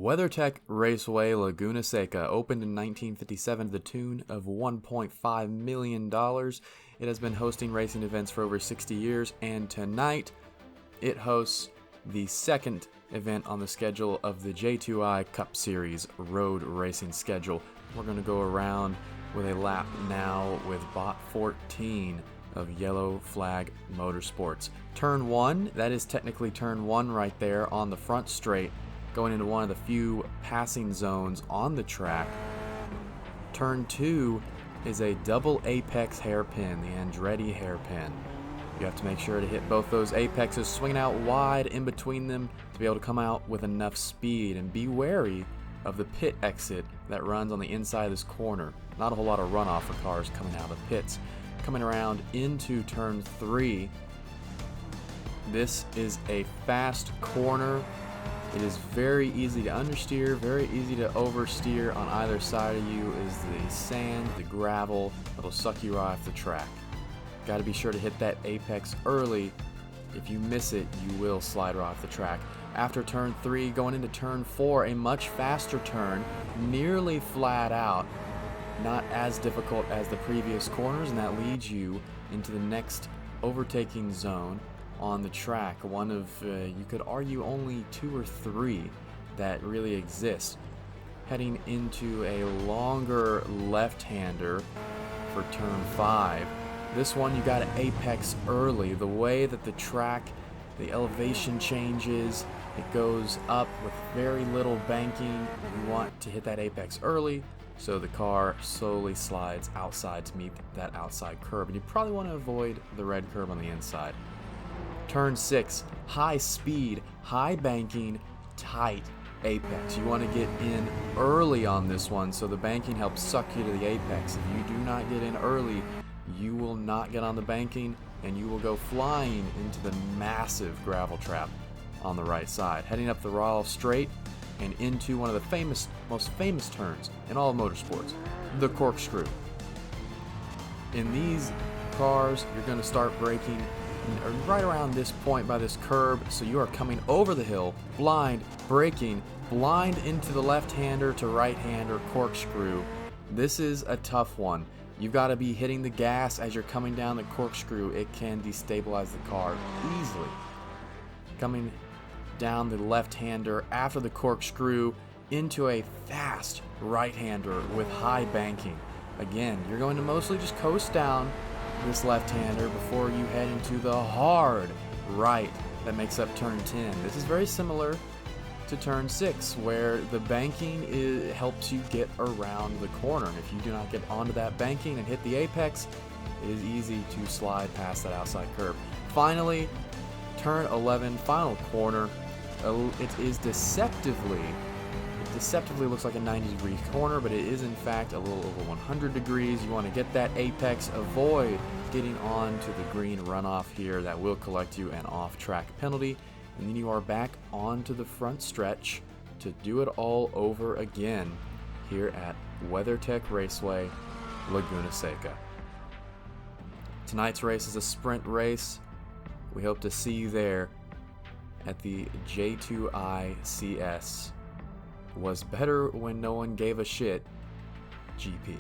WeatherTech Raceway Laguna Seca opened in 1957 to the tune of $1.5 million. It has been hosting racing events for over 60 years, and tonight it hosts the second event on the schedule of the J2I Cup Series road racing schedule. We're going to go around with a lap now with bot 14 of Yellow Flag Motorsports. Turn 1, that is technically turn 1 right there on the front straight, going into one of the few passing zones on the track. Turn 2 is a double apex hairpin, the Andretti hairpin. You have to make sure to hit both those apexes, swinging out wide in between them to be able to come out with enough speed, and be wary of the pit exit that runs on the inside of this corner. Not a whole lot of runoff for cars coming out of the pits. Coming around into turn 3, this is a fast corner. It is very easy to understeer, very easy to oversteer. On either side of you is the sand, the gravel that'll suck you right off the track. Got to be sure to hit that apex early. If you miss it, you will slide right off the track. After turn 3, going into turn 4, a much faster turn, nearly flat out. Not as difficult as the previous corners, and that leads you into the next overtaking zone on the track. One of, you could argue, only 2 or 3 that really exist. Heading into a longer left-hander for turn 5. This one you got to apex early. The way that the track, the elevation changes, it goes up with very little banking. You want to hit that apex early so the car slowly slides outside to meet that outside curb. And you probably want to avoid the red curb on the inside. Turn 6, high speed, high banking, tight apex. You want to get in early on this one so the banking helps suck you to the apex. If you do not get in early, you will not get on the banking and you will go flying into the massive gravel trap on the right side. Heading up the Royal Straight and into one of the most famous turns in all of motorsports, the corkscrew. In these cars, you're going to start braking right around this point by this curb, so you are coming over the hill, blind, braking, blind into the left-hander to right-hander corkscrew. This is a tough one. You've got to be hitting the gas as you're coming down the corkscrew. It can destabilize the car easily. Coming down the left-hander after the corkscrew into a fast right-hander with high banking. Again, you're going to mostly just coast down this left-hander before you head into the hard right that makes up turn 10. This is very similar to turn 6, where the banking helps you get around the corner. And if you do not get onto that banking and hit the apex, it is easy to slide past that outside curb. Finally, turn 11, final corner. It deceptively looks like a 90-degree corner, but it is in fact a little over 100 degrees. You want to get that apex, avoid getting onto the green runoff here. That will collect you an off-track penalty, and then you are back onto the front stretch to do it all over again here at WeatherTech Raceway Laguna Seca. Tonight's race is a sprint race. We hope to see you there at the J2ICS. Was better when no one gave a shit, GP.